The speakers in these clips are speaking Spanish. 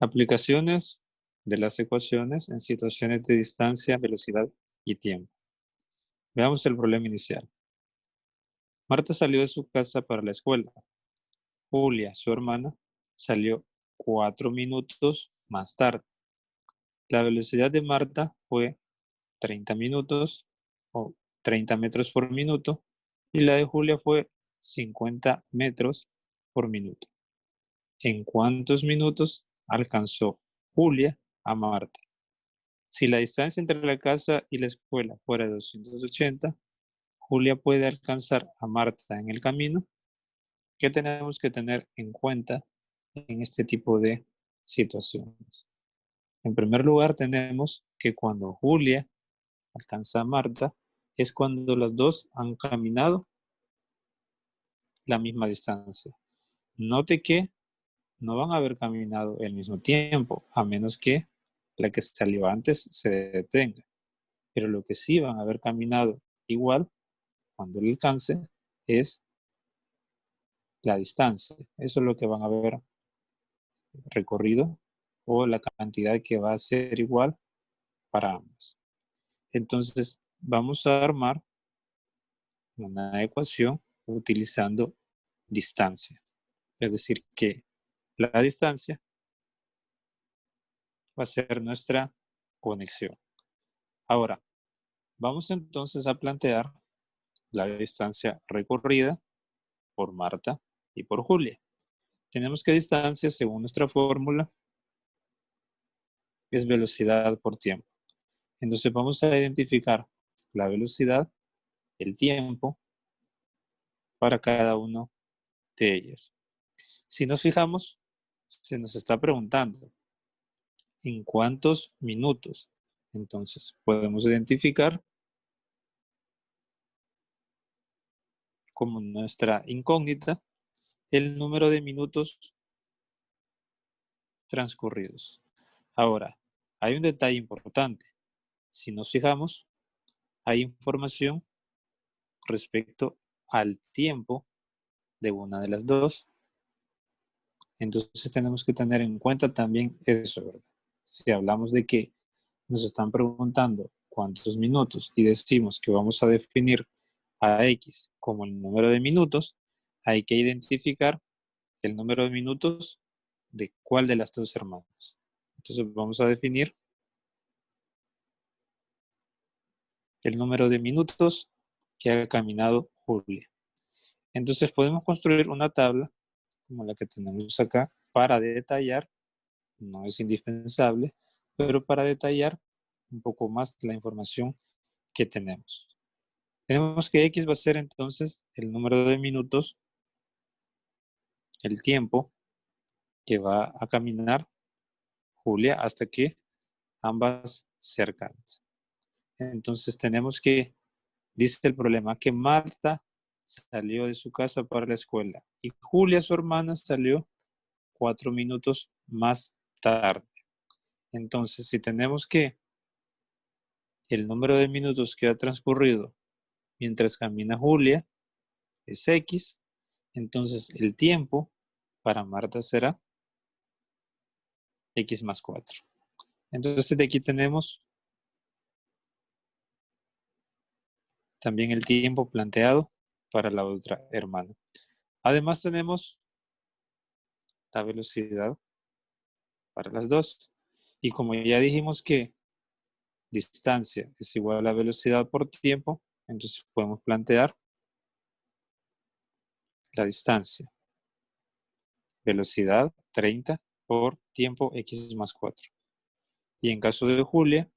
Aplicaciones de las ecuaciones en situaciones de distancia, velocidad y tiempo. Veamos el problema inicial. Marta salió de su casa para la escuela. Julia, su hermana, salió 4 minutos más tarde. La velocidad de Marta fue 30 minutos o 30 metros por minuto y la de Julia fue 50 metros por minuto. ¿En cuántos minutos alcanzó Julia a Marta? Si la distancia entre la casa y la escuela fuera de 280, Julia puede alcanzar a Marta en el camino. ¿Qué tenemos que tener en cuenta en este tipo de situaciones? En primer lugar, tenemos que cuando Julia alcanza a Marta es cuando las dos han caminado la misma distancia. Note que no van a haber caminado el mismo tiempo, a menos que la que salió antes se detenga. Pero lo que sí van a haber caminado igual cuando el alcance es la distancia. Eso es lo que van a ver recorrido o la cantidad que va a ser igual para ambos. Entonces, vamos a armar una ecuación utilizando distancia. Es decir, que la distancia va a ser nuestra conexión. Ahora, vamos entonces a plantear la distancia recorrida por Marta y por Julia. Tenemos que distancia, según nuestra fórmula, es velocidad por tiempo. Entonces vamos a identificar la velocidad, el tiempo para cada uno de ellas. Si nos fijamos, se nos está preguntando en cuántos minutos. Entonces podemos identificar como nuestra incógnita el número de minutos transcurridos. Ahora, hay un detalle importante. Si nos fijamos, hay información respecto al tiempo de una de las dos. Entonces tenemos que tener en cuenta también eso, ¿verdad? Si hablamos de que nos están preguntando cuántos minutos y decimos que vamos a definir a X como el número de minutos, hay que identificar el número de minutos de cuál de las dos hermanas. Entonces vamos a definir el número de minutos que ha caminado Julia. Entonces podemos construir una tabla como la que tenemos acá para detallar, no es indispensable, pero para detallar un poco más la información que tenemos. Tenemos que X va a ser entonces el número de minutos, el tiempo que va a caminar Julia hasta que ambas se alcancen. Entonces tenemos que, dice el problema, que Marta salió de su casa para la escuela y Julia, su hermana, salió 4 minutos más tarde. Entonces, si tenemos que el número de minutos que ha transcurrido mientras camina Julia es X, entonces el tiempo para Marta será X más 4. Entonces de aquí tenemos también el tiempo planteado para la otra hermana. Además tenemos la velocidad para las dos. Y como ya dijimos que distancia es igual a la velocidad por tiempo, entonces podemos plantear la distancia. Velocidad 30 por tiempo X más 4. Y en caso de Julia,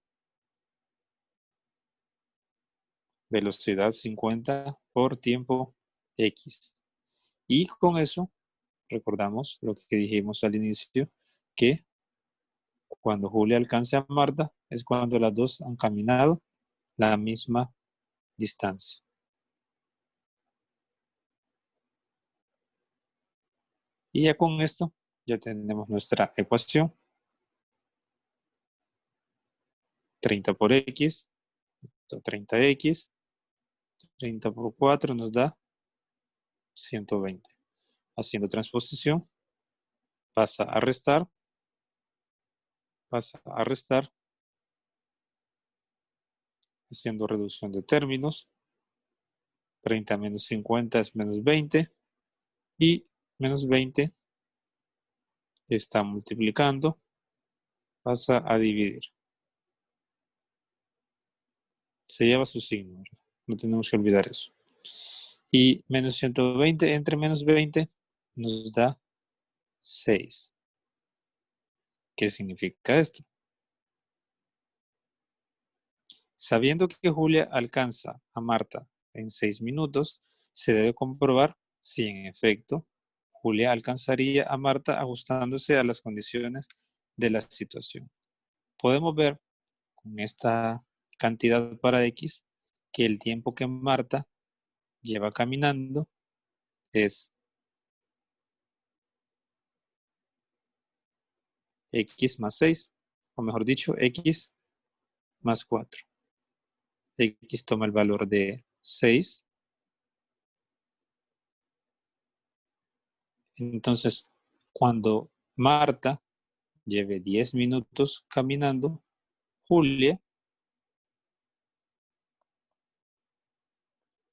velocidad 50 por tiempo X. Y con eso recordamos lo que dijimos al inicio, que cuando Julia alcance a Marta es cuando las dos han caminado la misma distancia. Y ya con esto ya tenemos nuestra ecuación. 30 por X, 30X, 30 por 4 nos da 120. Haciendo transposición, pasa a restar Vas a restar haciendo reducción de términos. 30 menos 50 es menos 20 y menos 20 está multiplicando. Vas a dividir. Se lleva su signo, ¿verdad? No tenemos que olvidar eso. Y menos 120 entre menos 20 nos da 6. ¿Qué significa esto? Sabiendo que Julia alcanza a Marta en 6 minutos, se debe comprobar si en efecto Julia alcanzaría a Marta ajustándose a las condiciones de la situación. Podemos ver con esta cantidad para X que el tiempo que Marta lleva caminando es X más 6, o mejor dicho, X más 4. X toma el valor de 6. Entonces, cuando Marta lleve 10 minutos caminando, Julia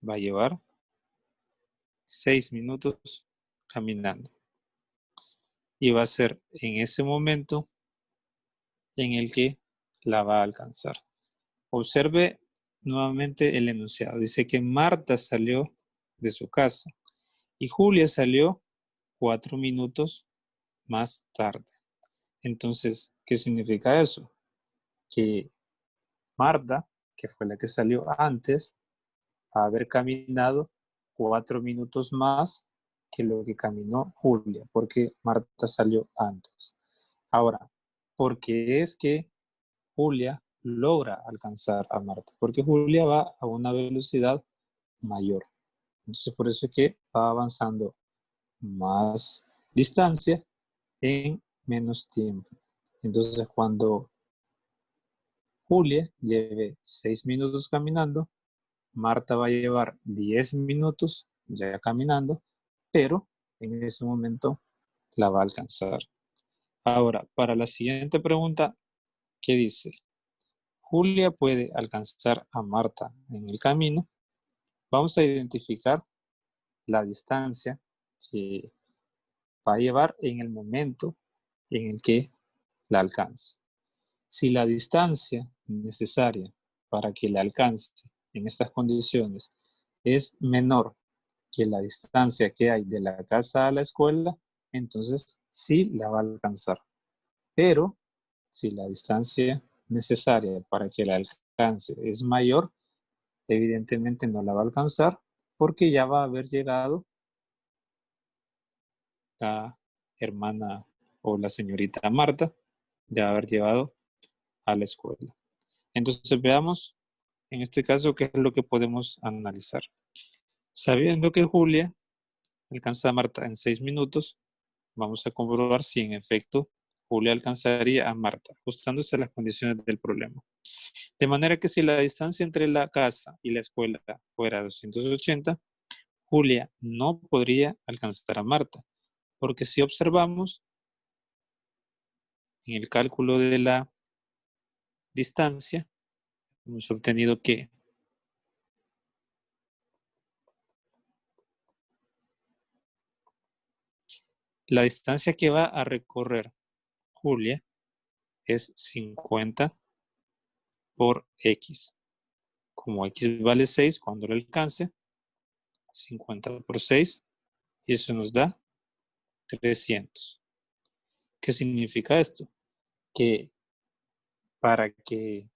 va a llevar 6 minutos caminando. Y va a ser en ese momento en el que la va a alcanzar. Observe nuevamente el enunciado. Dice que Marta salió de su casa y Julia salió 4 minutos más tarde. Entonces, ¿qué significa eso? Que Marta, que fue la que salió antes, va a haber caminado 4 minutos más que lo que caminó Julia, porque Marta salió antes. Ahora, ¿por qué es que Julia logra alcanzar a Marta? Porque Julia va a una velocidad mayor. Entonces, por eso es que va avanzando más distancia en menos tiempo. Entonces, cuando Julia lleve 6 minutos caminando, Marta va a llevar 10 minutos ya caminando, pero en ese momento la va a alcanzar. Ahora, para la siguiente pregunta, ¿qué dice? Julia puede alcanzar a Marta en el camino. Vamos a identificar la distancia que va a llevar en el momento en el que la alcance. Si la distancia necesaria para que la alcance en estas condiciones es menor que la distancia que hay de la casa a la escuela, entonces sí la va a alcanzar. Pero si la distancia necesaria para que la alcance es mayor, evidentemente no la va a alcanzar porque ya va a haber llegado la hermana o la señorita Marta, ya va a haber llegado a la escuela. Entonces veamos en este caso qué es lo que podemos analizar. Sabiendo que Julia alcanza a Marta en 6 minutos, vamos a comprobar si en efecto Julia alcanzaría a Marta, ajustándose a las condiciones del problema. De manera que si la distancia entre la casa y la escuela fuera 280, Julia no podría alcanzar a Marta, porque si observamos en el cálculo de la distancia, hemos obtenido que la distancia que va a recorrer Julia es 50 por X. Como X vale 6, cuando lo alcance, 50 por 6, y eso nos da 300. ¿Qué significa esto? Que para que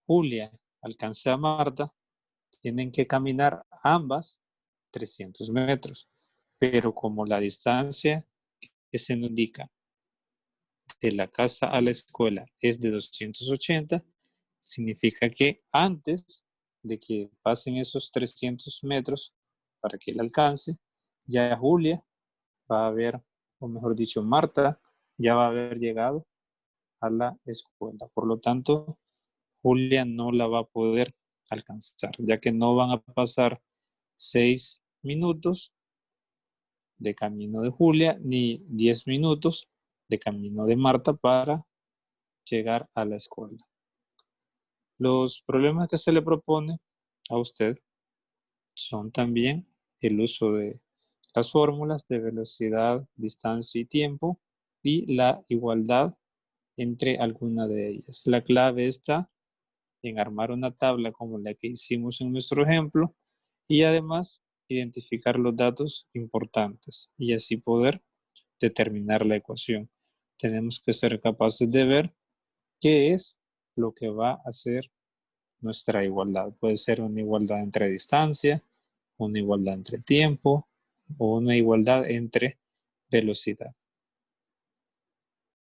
Julia alcance a Marta, tienen que caminar ambas 300 metros. Pero como la distancia que se nos indica de la casa a la escuela es de 280, significa que antes de que pasen esos 300 metros para que él alcance, ya Julia va a haber, o mejor dicho, Marta ya va a haber llegado a la escuela. Por lo tanto, Julia no la va a poder alcanzar, ya que no van a pasar 6 minutos de camino de Julia ni 10 minutos de camino de Marta para llegar a la escuela. Los problemas que se le propone a usted son también el uso de las fórmulas de velocidad, distancia y tiempo y la igualdad entre alguna de ellas. La clave está en armar una tabla como la que hicimos en nuestro ejemplo y además identificar los datos importantes y así poder determinar la ecuación. Tenemos que ser capaces de ver qué es lo que va a hacer nuestra igualdad. Puede ser una igualdad entre distancia, una igualdad entre tiempo o una igualdad entre velocidad.